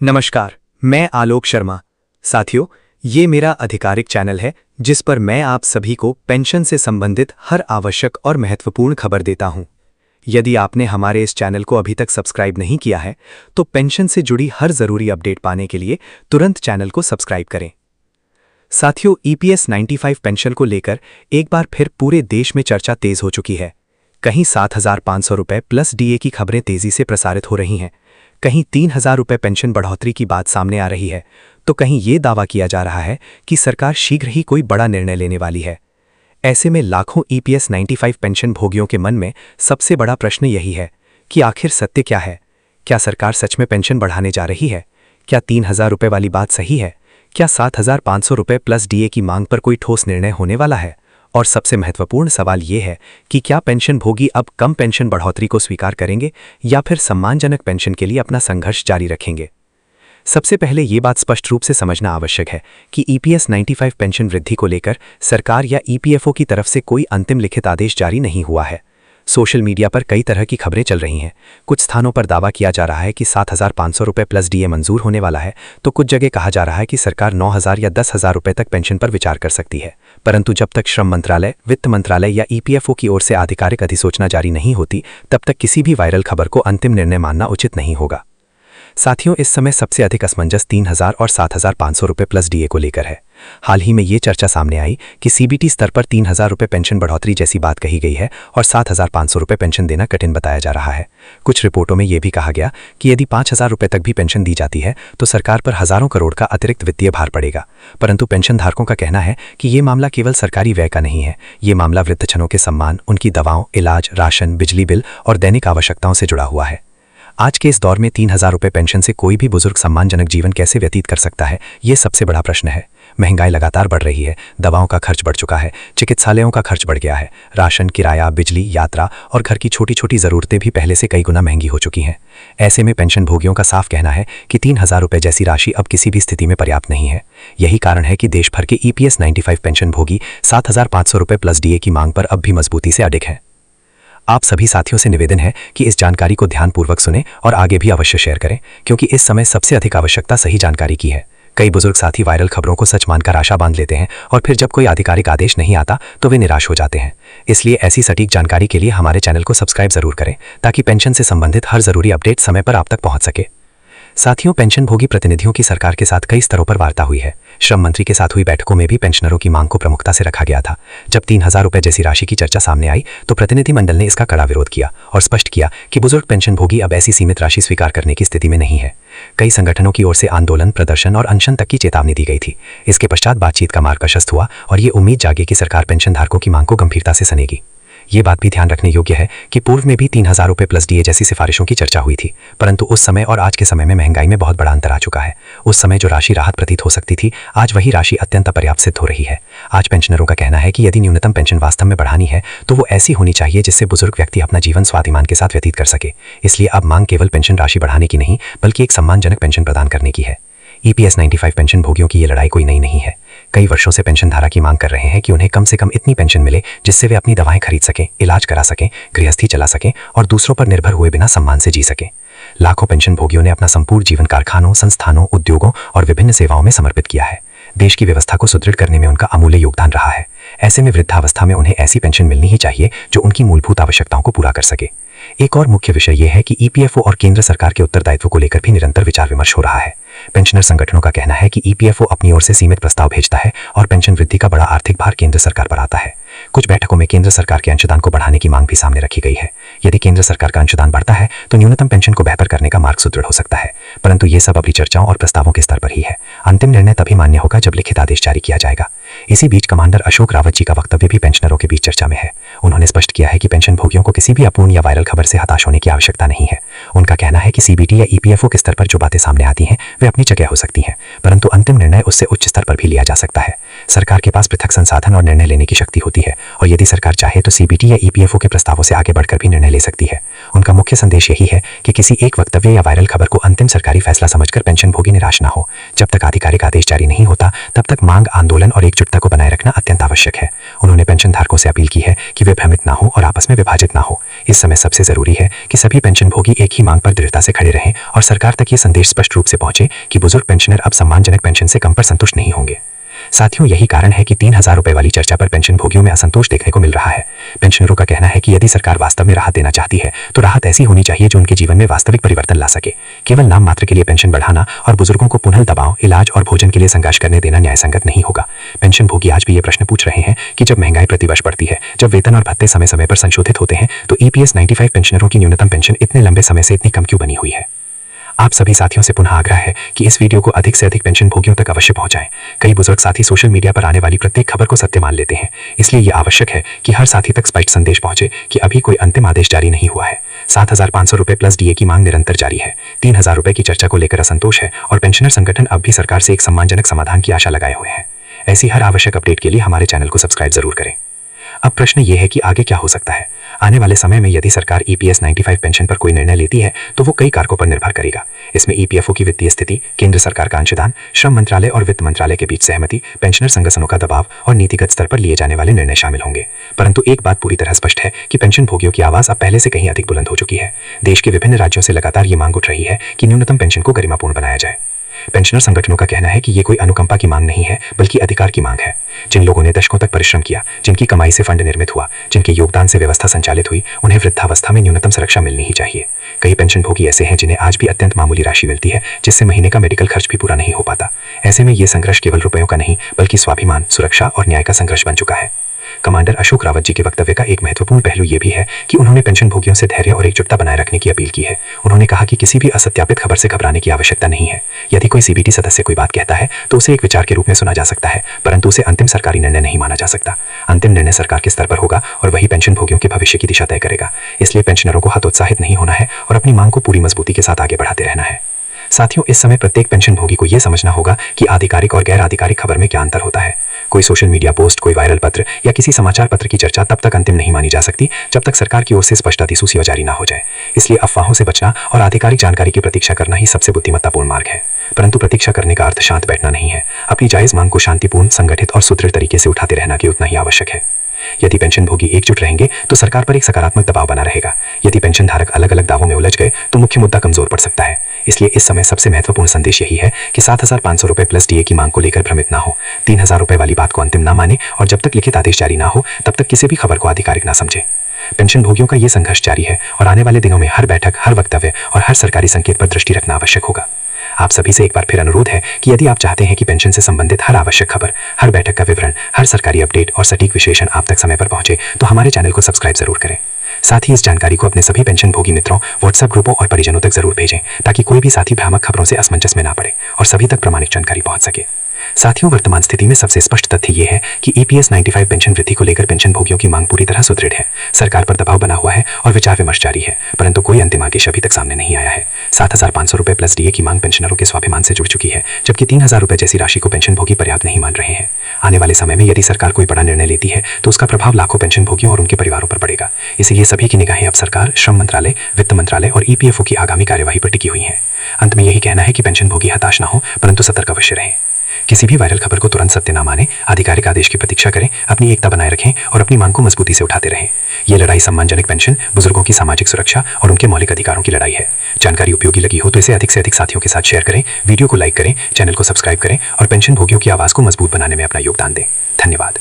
नमस्कार, मैं आलोक शर्मा। साथियों, ये मेरा आधिकारिक चैनल है जिस पर मैं आप सभी को पेंशन से संबंधित हर आवश्यक और महत्वपूर्ण खबर देता हूं। यदि आपने हमारे इस चैनल को अभी तक सब्सक्राइब नहीं किया है तो पेंशन से जुड़ी हर जरूरी अपडेट पाने के लिए तुरंत चैनल को सब्सक्राइब करें। साथियों, ईपीएस 95 पेंशन को लेकर एक बार फिर पूरे देश में चर्चा तेज हो चुकी है। कहीं 7,500 रुपये प्लस डीए की खबरें तेजी से प्रसारित हो रही हैं, कहीं 3,000 रुपये पेंशन बढ़ोतरी की बात सामने आ रही है, तो कहीं ये दावा किया जा रहा है कि सरकार शीघ्र ही कोई बड़ा निर्णय लेने वाली है। ऐसे में लाखों ईपीएस 95 पेंशन भोगियों के मन में सबसे बड़ा प्रश्न यही है कि आखिर सत्य क्या है। क्या सरकार सच में पेंशन बढ़ाने जा रही है? क्या 3,000 रुपये वाली बात सही है? क्या 7,500 रुपये प्लस डीए की मांग पर कोई ठोस निर्णय होने वाला है? और सबसे महत्वपूर्ण सवाल ये है कि क्या पेंशन भोगी अब कम पेंशन बढ़ोतरी को स्वीकार करेंगे या फिर सम्मानजनक पेंशन के लिए अपना संघर्ष जारी रखेंगे? सबसे पहले ये बात स्पष्ट रूप से समझना आवश्यक है कि ईपीएस 95 पेंशन वृद्धि को लेकर सरकार या ईपीएफओ की तरफ से कोई अंतिम लिखित आदेश जारी नहीं हुआ है। सोशल मीडिया पर कई तरह की खबरें चल रही हैं। कुछ स्थानों पर दावा किया जा रहा है कि 7,500 रुपये प्लस डीए मंजूर होने वाला है, तो कुछ जगह कहा जा रहा है कि सरकार 9,000 या 10,000 रुपये तक पेंशन पर विचार कर सकती है। परंतु जब तक श्रम मंत्रालय, वित्त मंत्रालय या ईपीएफओ की ओर से आधिकारिक अधिसूचना जारी नहीं होती, तब तक किसी भी वायरल खबर को अंतिम निर्णय मानना उचित नहीं होगा। साथियों, इस समय सबसे अधिक असमंजस 3,000 और 7,500 रुपये प्लस डीए को लेकर है। हाल ही में ये चर्चा सामने आई कि सीबीटी स्तर पर 3,000 रुपये पेंशन बढ़ोतरी जैसी बात कही गई है और 7,500 रुपये पेंशन देना कठिन बताया जा रहा है। कुछ रिपोर्टों में यह भी कहा गया कि यदि 5,000 रुपये तक भी पेंशन दी जाती है तो सरकार पर हजारों करोड़ का अतिरिक्त वित्तीय भार पड़ेगा। परंतु पेंशन धारकों का कहना है कि ये मामला केवल सरकारी व्यय का नहीं है, ये मामला वृद्धजनों के सम्मान, उनकी दवाओं, इलाज, राशन, बिजली बिल और दैनिक आवश्यकताओं से जुड़ा हुआ है। आज के इस दौर में 3,000 रुपये पेंशन से कोई भी बुजुर्ग सम्मानजनक जीवन कैसे व्यतीत कर सकता है, ये सबसे बड़ा प्रश्न है। महंगाई लगातार बढ़ रही है, दवाओं का खर्च बढ़ चुका है, चिकित्सालयों का खर्च बढ़ गया है, राशन, किराया, बिजली, यात्रा और घर की छोटी छोटी ज़रूरतें भी पहले से कई गुना महंगी हो चुकी हैं। ऐसे में पेंशन भोगियों का साफ कहना है कि 3,000 रुपये जैसी राशि अब किसी भी स्थिति में पर्याप्त नहीं है। यही कारण है कि देश भर के ईपीएस 95 पेंशन भोगी 7,500 रुपये प्लस डीए की मांग पर अब भी मजबूती से अडिग हैं। आप सभी साथियों से निवेदन है कि इस जानकारी को ध्यानपूर्वक सुनें और आगे भी अवश्य शेयर करें, क्योंकि इस समय सबसे अधिक आवश्यकता सही जानकारी की है। कई बुजुर्ग साथी वायरल खबरों को सच मानकर आशा बांध लेते हैं और फिर जब कोई आधिकारिक आदेश नहीं आता तो वे निराश हो जाते हैं। इसलिए ऐसी सटीक जानकारी के लिए हमारे चैनल को सब्सक्राइब जरूर करें ताकि पेंशन से संबंधित हर जरूरी अपडेट समय पर आप तक पहुंच सके। साथियों, पेंशन भोगी प्रतिनिधियों की सरकार के साथ कई स्तरों पर वार्ता हुई है। श्रम मंत्री के साथ हुई बैठकों में भी पेंशनरों की मांग को प्रमुखता से रखा गया था। जब 3,000 रुपये जैसी राशि की चर्चा सामने आई तो प्रतिनिधिमंडल ने इसका कड़ा विरोध किया और स्पष्ट किया कि बुजुर्ग पेंशन भोगी अब ऐसी सीमित राशि स्वीकार करने की स्थिति में नहीं है। कई संगठनों की ओर से आंदोलन, प्रदर्शन और अनशन तक की चेतावनी दी गई थी। इसके पश्चात बातचीत का मार्ग प्रशस्त हुआ और ये उम्मीद जागी कि सरकार पेंशन धारकों की मांग को गंभीरता से सुनेगी। ये बात भी ध्यान रखने योग्य है कि पूर्व में भी 3,000 रुपये प्लस डीए जैसी सिफारिशों की चर्चा हुई थी, परंतु उस समय और आज के समय में महंगाई में बहुत बड़ा अंतर आ चुका है। उस समय जो राशि राहत प्रतीत हो सकती थी, आज वही राशि अत्यंत अपर्याप्त सिद्ध हो रही है। आज पेंशनरों का कहना है कि यदि न्यूनतम पेंशन वास्तव में बढ़ानी है तो वो ऐसी होनी चाहिए जिससे बुजुर्ग व्यक्ति अपना जीवन स्वाभिमान के साथ व्यतीत कर सके। इसलिए अब मांग केवल पेंशन राशि बढ़ाने की नहीं, बल्कि एक सम्मानजनक पेंशन प्रदान करने की है। ईपीएस 95 पेंशन भोगियों की ये लड़ाई कोई नई नहीं है। कई वर्षों से पेंशनधारा की मांग कर रहे हैं कि उन्हें कम से कम इतनी पेंशन मिले जिससे वे अपनी दवाएं खरीद सकें, इलाज करा सकें, गृहस्थी चला सकें और दूसरों पर निर्भर हुए बिना सम्मान से जी सकें। लाखों पेंशन भोगियों ने अपना संपूर्ण जीवन कारखानों, संस्थानों, उद्योगों और विभिन्न सेवाओं में समर्पित किया है। देश की व्यवस्था को सुदृढ़ करने में उनका अमूल्य योगदान रहा है। ऐसे में वृद्धावस्था में उन्हें ऐसी पेंशन मिलनी ही चाहिए जो उनकी मूलभूत आवश्यकताओं को पूरा कर सके। एक और मुख्य विषय यह है कि ईपीएफओ और केंद्र सरकार के उत्तरदायित्व को लेकर भी निरंतर विचार विमर्श हो रहा है। पेंशनर संगठनों का कहना है कि ईपीएफओ अपनी ओर से सीमित प्रस्ताव भेजता है और पेंशन वृद्धि का बड़ा आर्थिक भार केंद्र सरकार पर आता है। कुछ बैठकों में केंद्र सरकार के अंशदान को बढ़ाने की मांग भी सामने रखी गई है। यदि केंद्र सरकार का अंशदान बढ़ता है तो न्यूनतम पेंशन को बेहतर करने का मार्ग सुदृढ़ हो सकता है, परंतु ये सब अभी चर्चाओं और प्रस्तावों के स्तर पर ही है। अंतिम निर्णय तभी मान्य होगा जब लिखित आदेश जारी किया जाएगा। इसी बीच कमांडर अशोक रावत जी का वक्तव्य भी पेंशनरों के बीच चर्चा में है। उन्होंने स्पष्ट किया है कि पेंशन भोगियों को किसी भी अपूर्ण या वायरल खबर से हताश होने की आवश्यकता नहीं है। उनका कहना है कि सीबीटी या ईपीएफओ के स्तर पर जो बातें सामने आती हैं वे अपनी जगह हो सकती हैं, परंतु अंतिम निर्णय उससे उच्च स्तर पर भी लिया जा सकता है। सरकार के पास पृथक संसाधन और निर्णय लेने की शक्ति होती है और यदि सरकार चाहे तो सीबीटी या ईपीएफओ के प्रस्तावों से आगे बढ़कर भी निर्णय ले सकती है। उनका मुख्य संदेश यही है कि किसी एक वक्तव्य या वायरल खबर को अंतिम सरकारी फैसला समझकर पेंशनभोगी निराश न हो। जब तक आधिकारिक आदेश जारी नहीं होता तब तक मांग, आंदोलन और एकजुटता को बनाए रखना अत्यंत आवश्यक है। उन्होंने पेंशनधारकों से अपील की है कि वे भ्रमित न हो और आपस में विभाजित न हो। इस समय सबसे जरूरी है कि सभी पेंशनभोगी एक ही मांग पर दृढ़ता से खड़े रहें और सरकार तक ये संदेश स्पष्ट रूप से पहुंचे कि बुजुर्ग पेंशनर अब सम्मानजनक पेंशन से कम पर संतुष्ट नहीं होंगे। साथियों, यही कारण है कि 3,000 रुपए वाली चर्चा पर पेंशनभोगियों में असंतोष देखने को मिल रहा है। पेंशनरों का कहना है कि यदि सरकार वास्तव में राहत देना चाहती है तो राहत ऐसी होनी चाहिए जो उनके जीवन में वास्तविक परिवर्तन ला सके। केवल नाम मात्र के लिए पेंशन बढ़ाना और बुजुर्गों को पुनः दबाव, इलाज और भोजन के लिए संघर्ष करने देना न्यायसंगत नहीं होगा। पेंशनभोगी आज भी ये प्रश्न पूछ रहे हैं कि जब महंगाई प्रतिवर्ष बढ़ती है, जब वेतन और भत्ते समय समय पर संशोधित होते हैं, तो EPS 95 पेंशनरों की न्यूनतम पेंशन इतने लंबे समय से इतनी कम क्यों बनी हुई है। आप सभी साथियों से पुनः आग्रह है कि इस वीडियो को अधिक से अधिक पेंशनभोगियों तक अवश्य पहुंचाएं। कई बुजुर्ग साथी सोशल मीडिया पर आने वाली प्रत्येक खबर को सत्य मान लेते हैं, इसलिए यह आवश्यक है कि हर साथी तक स्पष्ट संदेश पहुंचे कि अभी कोई अंतिम आदेश जारी नहीं हुआ है। 7,500 रुपए प्लस DA की मांग निरंतर जारी है। 3,000 रुपए की चर्चा को लेकर असंतोष है और पेंशनर संगठन अब भी सरकार से एक सम्मानजनक समाधान की आशा लगाए हुए हैं। ऐसी हर आवश्यक अपडेट के लिए हमारे चैनल को सब्सक्राइब जरूर करें। अब प्रश्न ये है कि आगे क्या हो सकता है। आने वाले समय में यदि सरकार EPS 95 पेंशन पर कोई निर्णय लेती है तो वो कई कारकों पर निर्भर करेगा। इसमें EPFO की वित्तीय स्थिति, केंद्र सरकार का अंशदान, श्रम मंत्रालय और वित्त मंत्रालय के बीच सहमति, पेंशनर संगठनों का दबाव और नीतिगत स्तर पर लिए जाने वाले निर्णय शामिल होंगे। परंतु एक बात पूरी तरह स्पष्ट है कि पेंशनभोगियों की आवाज अब पहले से कहीं अधिक बुलंद हो चुकी है। देश के विभिन्न राज्यों से लगातार ये मांग उठ रही है कि न्यूनतम पेंशन को गरिमापूर्ण बनाया जाए। पेंशनर संगठनों का कहना है कि ये कोई अनुकंपा की मांग नहीं है बल्कि अधिकार की मांग है। जिन लोगों ने दशकों तक परिश्रम किया, जिनकी कमाई से फंड निर्मित हुआ, जिनके योगदान से व्यवस्था संचालित हुई, उन्हें वृद्धावस्था में न्यूनतम सुरक्षा मिलनी ही चाहिए। कई पेंशनभोगी ऐसे हैं जिन्हें आज भी अत्यंत मामूली राशि मिलती है, जिससे महीने का मेडिकल खर्च भी पूरा नहीं हो पाता। ऐसे में ये संघर्ष केवल रुपयों का नहीं बल्कि स्वाभिमान, सुरक्षा और न्याय का संघर्ष बन चुका है। कमांडर अशोक रावत जी के वक्तव्य का एक महत्वपूर्ण पहलू यह भी है कि उन्होंने पेंशनभोगियों से धैर्य और एकजुटता बनाए रखने की अपील की है। उन्होंने कहा कि किसी भी असत्यापित खबर से घबराने की आवश्यकता नहीं है। यदि कोई CBT सदस्य कोई बात कहता है तो उसे एक विचार के रूप में सुना जा सकता है, परंतु उसे अंतिम सरकारी निर्णय नहीं माना जा सकता। अंतिम निर्णय सरकार के स्तर पर होगा और वही पेंशनभोगियों के भविष्य की दिशा तय करेगा। इसलिए पेंशनरों को हतोत्साहित नहीं होना है और अपनी मांग को पूरी मजबूती के साथ आगे बढ़ाते रहना है। साथियों, इस समय प्रत्येक पेंशनभोगी को यह समझना होगा कि आधिकारिक और गैर आधिकारिक खबर में क्या अंतर होता है। कोई सोशल मीडिया पोस्ट, कोई वायरल पत्र या किसी समाचार पत्र की चर्चा तब तक अंतिम नहीं मानी जा सकती जब तक सरकार की ओर से स्पष्ट अधिसूचना जारी ना हो जाए। इसलिए अफवाहों से बचना और आधिकारिक जानकारी की प्रतीक्षा करना ही सबसे बुद्धिमत्तापूर्ण मार्ग है। परंतु प्रतीक्षा करने का अर्थ शांत बैठना नहीं है। अपनी जायज मांग को शांतिपूर्ण, संगठित और सुदृढ़ तरीके से उठाते रहना भी उतना ही आवश्यक है। यदि पेंशनभोगी एकजुट रहेंगे तो सरकार पर एक सकारात्मक दबाव बना रहेगा। यदि पेंशनधारक अलग अलग दावों में उलझ गए तो मुख्य मुद्दा कमजोर पड़ सकता है। इसलिए इस समय सबसे महत्वपूर्ण संदेश यही है कि 7,500 रुपए प्लस DA की मांग को लेकर भ्रमित ना हो। 3,000 रुपए वाली बात को अंतिम ना माने और जब तक लिखित आदेश जारी ना हो तब तक किसी भी खबर को आधिकारिक ना समझे। पेंशनभोगियों का ये संघर्ष जारी है और आने वाले दिनों में हर बैठक, हर वक्तव्य और हर सरकारी संकेत पर दृष्टि रखना आवश्यक होगा। आप सभी से एक बार फिर अनुरोध है कि यदि आप चाहते हैं कि पेंशन से संबंधित हर आवश्यक खबर, हर बैठक का विवरण, हर सरकारी अपडेट और सटीक विश्लेषण आप तक समय पर पहुंचे तो हमारे चैनल को सब्सक्राइब जरूर करें। साथ ही इस जानकारी को अपने सभी पेंशनभोगी मित्रों, व्हाट्सएप ग्रुपों और परिजनों तक जरूर भेजें ताकि कोई भी साथी भ्रामक खबरों से असमंजस में ना पड़े और सभी तक प्रामाणिक जानकारी पहुंच सके। साथियों, वर्तमान स्थिति में सबसे स्पष्ट तथ्य यह है कि EPS 95 पेंशन वृद्धि को लेकर पेंशनभोगियों की मांग पूरी तरह सुदृढ़ है। सरकार पर दबाव बना हुआ है और विचार विमर्श जारी है, परंतु कोई अंतिम आदेश अभी तक सामने नहीं आया है। 7,500 रुपए प्लस DA की मांग पेंशनरों के स्वाभिमान से जुड़ चुकी है, जबकि 3,000 रुपए जैसी राशि को पेंशनभोगी पर्याप्त नहीं मान रहे हैं। आने वाले समय में यदि सरकार कोई बड़ा निर्णय लेती है तो उसका प्रभाव लाखों पेंशनभोगियों और उनके परिवारों पर पड़ेगा। इसीलिए सभी की निगाहें अब सरकार, श्रम मंत्रालय, वित्त मंत्रालय और EPFO की आगामी कार्यवाही पर टिकी हुई है। अंत में यही कहना है कि पेंशनभोगी हताश न हो परंतु सतर्क अवश्य रहें। किसी भी वायरल खबर को तुरंत सत्य न माने, आधिकारिक आदेश की प्रतीक्षा करें, अपनी एकता बनाए रखें और अपनी मांग को मजबूती से उठाते रहें। ये लड़ाई सम्मानजनक पेंशन, बुजुर्गों की सामाजिक सुरक्षा और उनके मौलिक अधिकारों की लड़ाई है। जानकारी उपयोगी लगी हो तो इसे अधिक से अधिक साथियों के साथ शेयर करें, वीडियो को लाइक करें, चैनल को सब्सक्राइब करें और पेंशनभोगियों की आवाज को मजबूत बनाने में अपना योगदान दें। धन्यवाद।